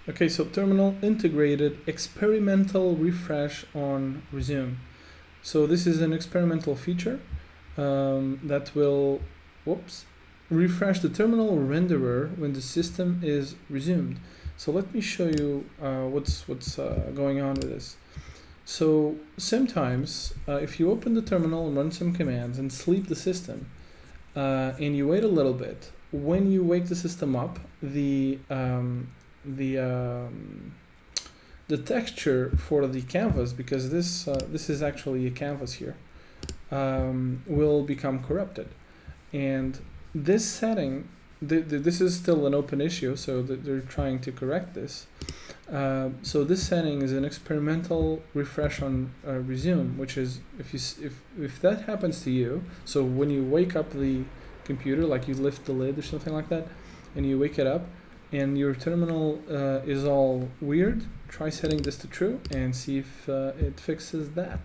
Okay, so terminal integrated experimental refresh on resume. So this is an experimental feature that will, whoops, refresh the terminal renderer when the system is resumed. So let me show you what's going on with this. So sometimes if you open the terminal and run some commands and sleep the system, and you wait a little bit, when you wake the system up, the texture for the canvas, because this is actually a canvas here, will become corrupted. And this setting, this is still an open issue, so they're trying to correct this. So this setting is an experimental refresh on resume, which is if that happens to you, so when you wake up the computer, like you lift the lid or something like that, and you wake it up, and your terminal is all weird, try setting this to true and see if it fixes that.